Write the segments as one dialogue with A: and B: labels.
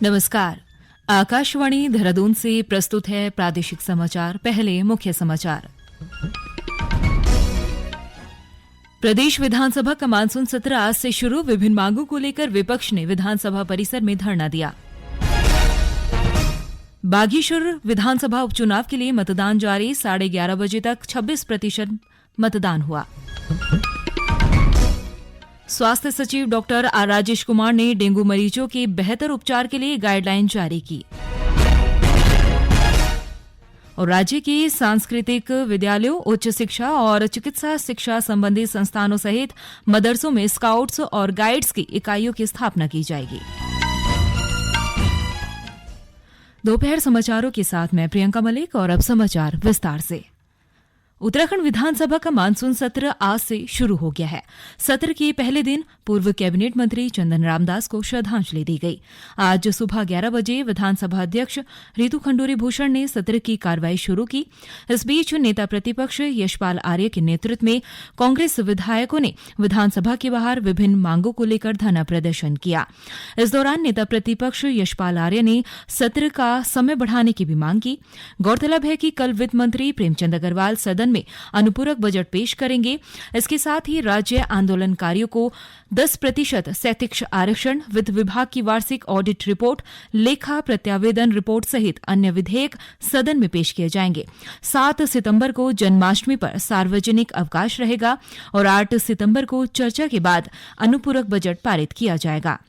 A: नमस्कार। आकाशवाणी देहरादून से प्रस्तुत है प्रादेशिक समाचार। पहले मुख्य समाचार। प्रदेश विधानसभा का मानसून सत्र आज से शुरू। विभिन्न मांगों को लेकर विपक्ष ने विधानसभा परिसर में धरना दिया। बागीश्वर विधानसभा उपचुनाव के लिए मतदान जारी। 11:30 बजे तक 26% मतदान हुआ। स्वास्थ्य सचिव डॉक्टर आर राजेश कुमार ने डेंगू मरीजों के बेहतर उपचार के लिए गाइडलाइन जारी की। और राज्य के सांस्कृतिक विद्यालयों, उच्च शिक्षा और चिकित्सा शिक्षा संबंधी संस्थानों सहित मदरसों में स्काउट्स और गाइड्स की इकाइयों की स्थापना की जाएगी। दोपहर समाचारों के साथ मैं प्रियंका मलिक और अब समाचार विस्तार से। उत्तराखंड विधानसभा का मानसून सत्र आज से शुरू हो गया है। सत्र के पहले दिन पूर्व कैबिनेट मंत्री चंदन रामदास को श्रद्धांजलि दी गई। आज सुबह 11 बजे विधानसभा अध्यक्ष रितु खंडूरी भूषण ने सत्र की कार्रवाई शुरू की। इस बीच नेता प्रतिपक्ष यशपाल आर्य के नेतृत्व में कांग्रेस विधायकों ने विधानसभा के बाहर विभिन्न मांगों को लेकर धरना प्रदर्शन किया। इस दौरान नेता प्रतिपक्ष यशपाल आर्य ने सत्र का समय बढ़ाने की भी मांग की। गौरतलब है कि कल वित्त मंत्री प्रेमचंद अग्रवाल सदन में अनुपूरक बजट पेश करेंगे। इसके साथ ही राज्य आंदोलनकारियों को 10% शैक्षिक आरक्षण, वित्त विभाग की वार्षिक ऑडिट रिपोर्ट, लेखा प्रत्यावेदन रिपोर्ट सहित अन्य विधेयक सदन में पेश किए जाएंगे। 7 सितंबर को जन्माष्टमी पर सार्वजनिक अवकाश रहेगा और 8 सितंबर को चर्चा के बाद अनुपूरक बजट पारित किया जाएगा।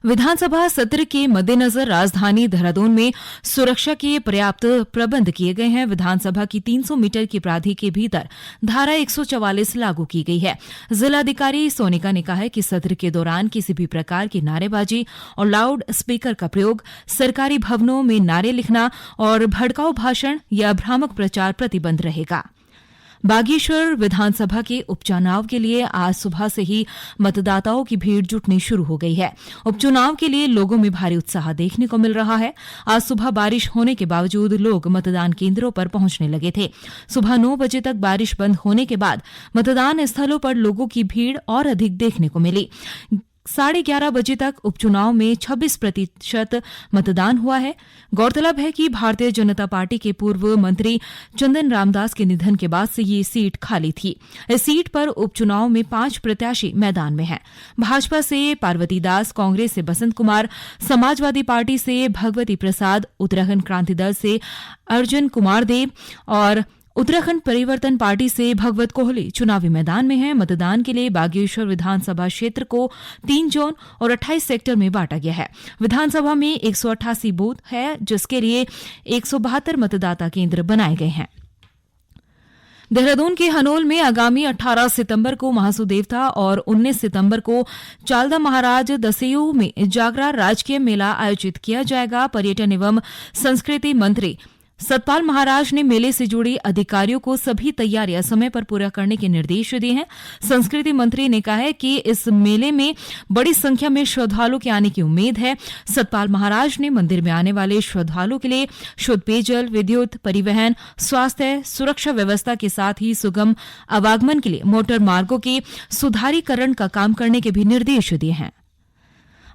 A: विधानसभा सत्र के मद्देनजर राजधानी देहरादून में सुरक्षा के पर्याप्त प्रबंध किए गए हैं। विधानसभा की 300 मीटर की परिधि के भीतर धारा 144 लागू की गई है। जिलाधिकारी सोनिका ने कहा है कि सत्र के दौरान किसी भी प्रकार की नारेबाजी और लाउड स्पीकर का प्रयोग, सरकारी भवनों में नारे लिखना और भड़काऊ भाषण या भ्रामक प्रचार प्रतिबंध रहेगा। बागेश्वर विधानसभा के उपचुनाव के लिए आज सुबह से ही मतदाताओं की भीड़ जुटनी शुरू हो गई है। उपचुनाव के लिए लोगों में भारी उत्साह देखने को मिल रहा है। आज सुबह बारिश होने के बावजूद लोग मतदान केंद्रों पर पहुंचने लगे थे। सुबह 9 बजे तक बारिश बंद होने के बाद मतदान स्थलों पर लोगों की भीड़ और अधिक देखने को मिली। 11:30 बजे तक उपचुनाव में 26% मतदान हुआ है। गौरतलब है कि भारतीय जनता पार्टी के पूर्व मंत्री चंदन रामदास के निधन के बाद से ये सीट खाली थी। इस सीट पर उपचुनाव में 5 प्रत्याशी मैदान में हैं। भाजपा से पार्वती दास, कांग्रेस से बसंत कुमार, समाजवादी पार्टी से भगवती प्रसाद, उत्तराखंड क्रांति दल से अर्जुन कुमार देव और उत्तराखंड परिवर्तन पार्टी से भगवत कोहली चुनावी मैदान में हैं। मतदान के लिए बागेश्वर विधानसभा क्षेत्र को 3 जोन और 28 सेक्टर में बांटा गया है। विधानसभा में 188 बूथ है, जिसके लिए 172 मतदाता केंद्र बनाए गए हैं। देहरादून के हनोल में आगामी 18 सितंबर को महासू देवता और 19 सितंबर को चालदा महाराज दसेऊ में जागरा राजकीय मेला आयोजित किया जाएगा। पर्यटन एवं संस्कृति मंत्री सतपाल महाराज ने मेले से जुड़ी अधिकारियों को सभी तैयारियां समय पर पूरा करने के निर्देश दिए हैं। संस्कृति मंत्री ने कहा है कि इस मेले में बड़ी संख्या में श्रद्धालुओं के आने की उम्मीद है। सतपाल महाराज ने मंदिर में आने वाले श्रद्धालुओं के लिए शुद्ध पेयजल, विद्युत, परिवहन, स्वास्थ्य, सुरक्षा व्यवस्था के साथ ही सुगम आवागमन के लिए मोटर मार्गों के सुधारीकरण का काम करने के भी निर्देश दिए हैं।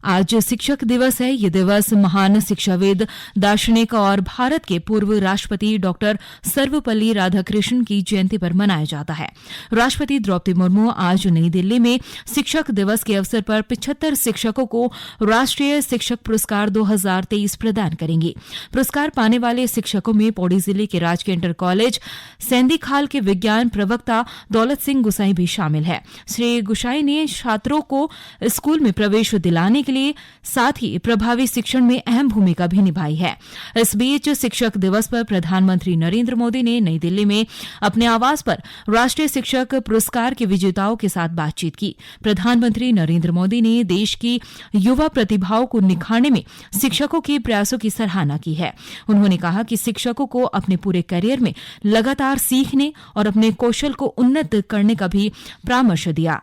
A: आज शिक्षक दिवस है। ये दिवस महान शिक्षाविद, दार्शनिक और भारत के पूर्व राष्ट्रपति डॉक्टर सर्वपल्ली राधाकृष्णन की जयंती पर मनाया जाता है। राष्ट्रपति द्रौपदी मुर्मू आज नई दिल्ली में शिक्षक दिवस के अवसर पर 75 शिक्षकों को राष्ट्रीय शिक्षक पुरस्कार 2023 प्रदान करेंगी। पुरस्कार पाने वाले शिक्षकों में पौड़ी जिले के राजकीय इंटर कॉलेज सैंदीखाल के विज्ञान प्रवक्ता दौलत सिंह गुसाई भी शामिल है। श्री गुसाई ने छात्रों को स्कूल में प्रवेश दिलाने के लिए साथ ही प्रभावी शिक्षण में अहम भूमिका भी निभाई है। इस बीच शिक्षक दिवस पर प्रधानमंत्री नरेंद्र मोदी ने नई दिल्ली में अपने आवास पर राष्ट्रीय शिक्षक पुरस्कार के विजेताओं के साथ बातचीत की। प्रधानमंत्री नरेंद्र मोदी ने देश की युवा प्रतिभाओं को निखारने में शिक्षकों के प्रयासों की सराहना की है। उन्होंने कहा कि शिक्षकों को अपने पूरे करियर में लगातार सीखने और अपने कौशल को उन्नत करने का भी परामर्श दिया।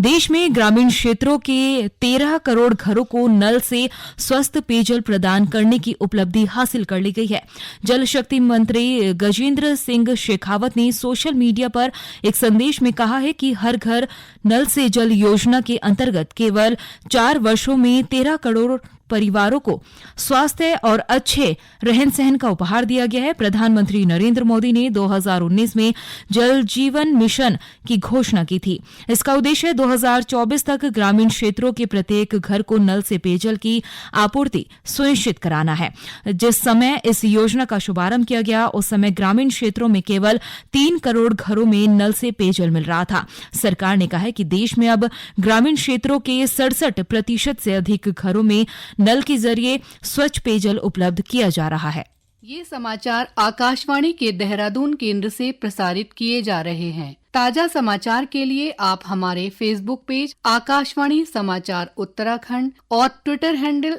A: देश में ग्रामीण क्षेत्रों के 13 करोड़ घरों को नल से स्वस्थ पेयजल प्रदान करने की उपलब्धि हासिल कर ली गई है। जल शक्ति मंत्री गजेंद्र सिंह शेखावत ने सोशल मीडिया पर एक संदेश में कहा है कि हर घर नल से जल योजना के अंतर्गत केवल 4 वर्षों में 13 करोड़ परिवारों को स्वास्थ्य और अच्छे रहन सहन का उपहार दिया गया है। प्रधानमंत्री नरेंद्र मोदी ने 2019 में जल जीवन मिशन की घोषणा की थी। इसका उद्देश्य 2024 तक ग्रामीण क्षेत्रों के प्रत्येक घर को नल से पेयजल की आपूर्ति सुनिश्चित कराना है। जिस समय इस योजना का शुभारंभ किया गया उस समय ग्रामीण क्षेत्रों में केवल 3 करोड़ घरों में नल से पेयजल मिल रहा था। सरकार ने कहा है कि देश में अब ग्रामीण क्षेत्रों के 67% से अधिक घरों में नल के जरिए स्वच्छ पेयजल उपलब्ध किया जा रहा है।
B: ये समाचार आकाशवाणी के देहरादून केंद्र से प्रसारित किए जा रहे हैं। ताजा समाचार के लिए आप हमारे फेसबुक पेज आकाशवाणी समाचार उत्तराखंड और ट्विटर हैंडल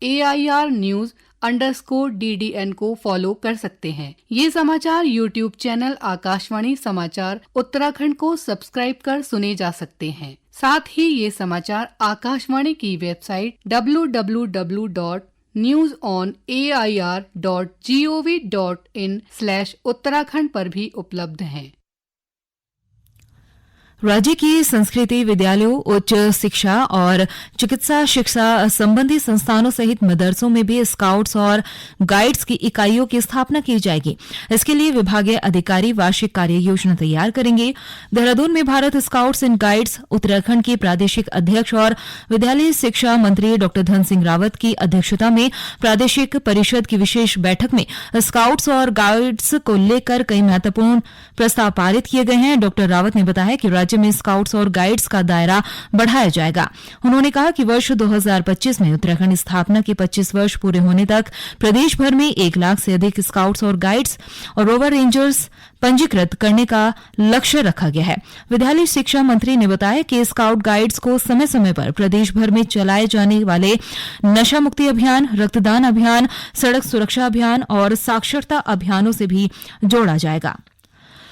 B: @AIRnews_DDN को फॉलो कर सकते हैं। ये समाचार यूट्यूब चैनल आकाशवाणी समाचार उत्तराखंड को सब्सक्राइब कर सुने जा सकते हैं। साथ ही ये समाचार आकाशवाणी की वेबसाइट www.newsonair.gov.in/उत्तराखंड पर भी उपलब्ध हैं।
A: राज्य की संस्कृति विद्यालयों, उच्च शिक्षा और चिकित्सा शिक्षा संबंधी संस्थानों सहित मदरसों में भी स्काउट्स और गाइड्स की इकाइयों की स्थापना की जाएगी। इसके लिए विभागीय अधिकारी वार्षिक कार्य योजना तैयार करेंगे। देहरादून में Bharat scouts and guides Uttarakhand के प्रादेशिक अध्यक्ष और विद्यालय शिक्षा मंत्री डॉ धन सिंह रावत की अध्यक्षता में प्रादेशिक परिषद की विशेष बैठक में स्काउट्स और गाइड्स को लेकर कई महत्वपूर्ण प्रस्ताव पारित किए गए हैं। डॉ रावत ने बताया कि राज्य में स्काउट्स और गाइड्स का दायरा बढ़ाया जाएगा। उन्होंने कहा कि वर्ष 2025 में उत्तराखंड स्थापना के 25 वर्ष पूरे होने तक प्रदेश भर में 1 लाख से अधिक स्काउट्स और गाइड्स और रोवर रेंजर्स पंजीकृत करने का लक्ष्य रखा गया है। विद्यालय शिक्षा मंत्री ने बताया कि स्काउट गाइड्स को समय समय पर प्रदेश भर में चलाए जाने वाले नशा मुक्ति अभियान, रक्तदान अभियान, सड़क सुरक्षा अभियान और साक्षरता अभियानों से भी जोड़ा जाएगा।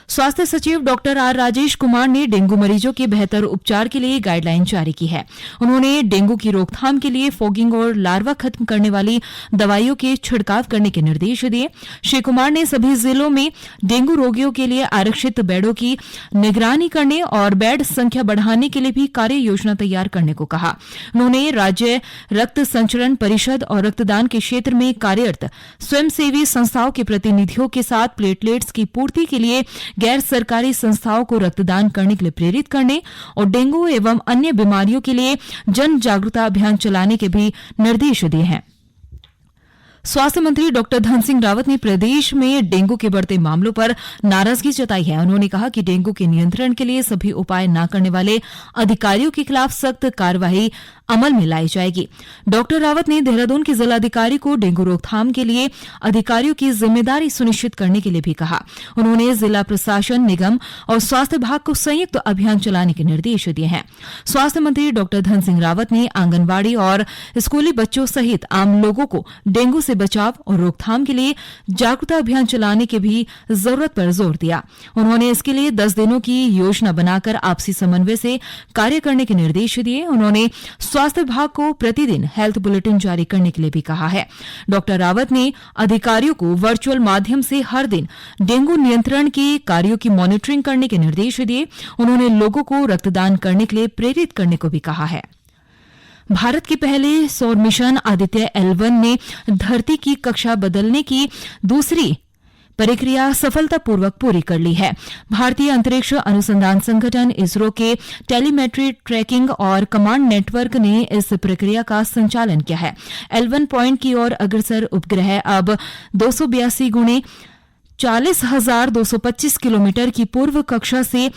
A: स्वास्थ्य सचिव डॉक्टर आर राजेश कुमार ने डेंगू मरीजों के बेहतर उपचार के लिए गाइडलाइन जारी की है। उन्होंने डेंगू की रोकथाम के लिए फॉगिंग और लार्वा खत्म करने वाली दवाइयों के छिड़काव करने के निर्देश दिए। श्री कुमार ने सभी जिलों में डेंगू रोगियों के लिए आरक्षित बेडों की निगरानी करने और बेड संख्या बढ़ाने के लिए भी कार्य योजना तैयार करने को कहा। उन्होंने राज्य रक्त संचरण परिषद और रक्तदान के क्षेत्र में कार्यरत स्वयंसेवी संस्थाओं के प्रतिनिधियों के साथ प्लेटलेट्स की पूर्ति के लिए गैर सरकारी संस्थाओं को रक्तदान करने के लिए प्रेरित करने और डेंगू एवं अन्य बीमारियों के लिए जन जागरूकता अभियान चलाने के भी निर्देश दिए हैं। स्वास्थ्य मंत्री डॉ धन सिंह रावत ने प्रदेश में डेंगू के बढ़ते मामलों पर नाराजगी जताई है। उन्होंने कहा कि डेंगू के नियंत्रण के लिए सभी उपाय न करने वाले अधिकारियों के खिलाफ सख्त कार्रवाई अमल में लाई जाएगी। डॉ रावत ने देहरादून के जिलाधिकारी को डेंगू रोकथाम के लिए अधिकारियों की जिम्मेदारी सुनिश्चित करने के लिए भी कहा। उन्होंने जिला प्रशासन, निगम और स्वास्थ्य विभाग को संयुक्त अभियान चलाने के निर्देश दिए हैं। स्वास्थ्य मंत्री डॉ धन सिंह रावत ने आंगनबाड़ी और स्कूली बच्चों सहित आम लोगों को डेंगू से बचाव और रोकथाम के लिए जागरूकता अभियान चलाने की भी जरूरत पर जोर दिया। उन्होंने इसके लिए 10 दिनों की योजना बनाकर आपसी समन्वय से कार्य करने के निर्देश दिए। उन्होंने स्वास्थ्य विभाग को प्रतिदिन हेल्थ बुलेटिन जारी करने के लिए भी कहा है। डॉ रावत ने अधिकारियों को वर्चुअल माध्यम से हर दिन डेंगू नियंत्रण के कार्यों की मॉनिटरिंग करने के निर्देश दिए। उन्होंने लोगों को रक्तदान करने के लिए प्रेरित करने को भी कहा है। भारत के पहले सौर मिशन आदित्य L1 ने धरती की कक्षा बदलने की दूसरी प्रक्रिया सफलतापूर्वक पूरी कर ली है। भारतीय अंतरिक्ष अनुसंधान संगठन इसरो के टेलीमेट्री ट्रैकिंग और कमांड नेटवर्क ने इस प्रक्रिया का संचालन किया है। L1 पॉइंट की ओर अग्रसर उपग्रह अब 282 गुणे 40,225 किलोमीटर की पूर्व कक्षा से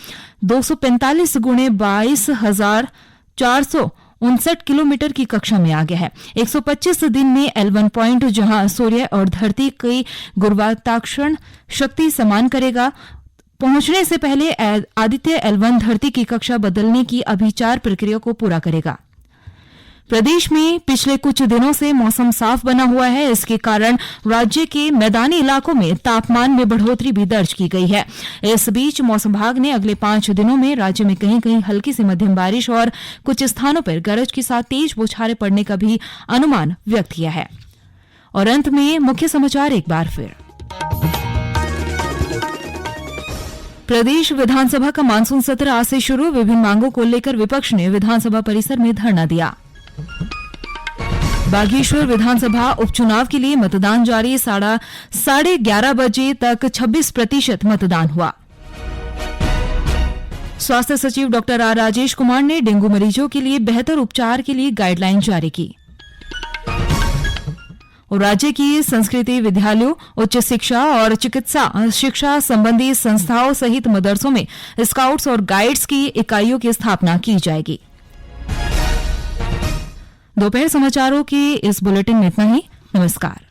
A: 245 गुणे 22,459 किलोमीटर की कक्षा में आ गया है। 125 दिन में L1 पॉइंट, जहां सूर्य और धरती की गुरुत्वाकर्षण शक्ति समान करेगा, पहुंचने से पहले आदित्य L1 धरती की कक्षा बदलने की अभी 4 प्रक्रिया को पूरा करेगा। प्रदेश में पिछले कुछ दिनों से मौसम साफ बना हुआ है। इसके कारण राज्य के मैदानी इलाकों में तापमान में बढ़ोतरी भी दर्ज की गई है। इस बीच मौसम विभाग ने अगले 5 दिनों में राज्य में कहीं कहीं हल्की से मध्यम बारिश और कुछ स्थानों पर गरज के साथ तेज बौछारें पड़ने का भी अनुमान व्यक्त किया है। और अंत में मुख्य समाचार एक बार फिर। प्रदेश विधानसभा का मानसून सत्र आज से शुरू। विभिन्न मांगों को लेकर विपक्ष ने विधानसभा परिसर में धरना दिया। बागेश्वर विधानसभा उपचुनाव के लिए मतदान जारी। 11:30 बजे तक 26% मतदान हुआ। स्वास्थ्य सचिव डॉक्टर आर राजेश कुमार ने डेंगू मरीजों के लिए बेहतर उपचार के लिए गाइडलाइन जारी की। और राज्य की संस्कृति विद्यालयों, उच्च शिक्षा और चिकित्सा शिक्षा संबंधी संस्थाओं सहित मदरसों में स्काउट्स और गाइड्स की इकाइयों की स्थापना की जाएगी। दोपहर समाचारों के इस बुलेटिन में इतना ही। नमस्कार।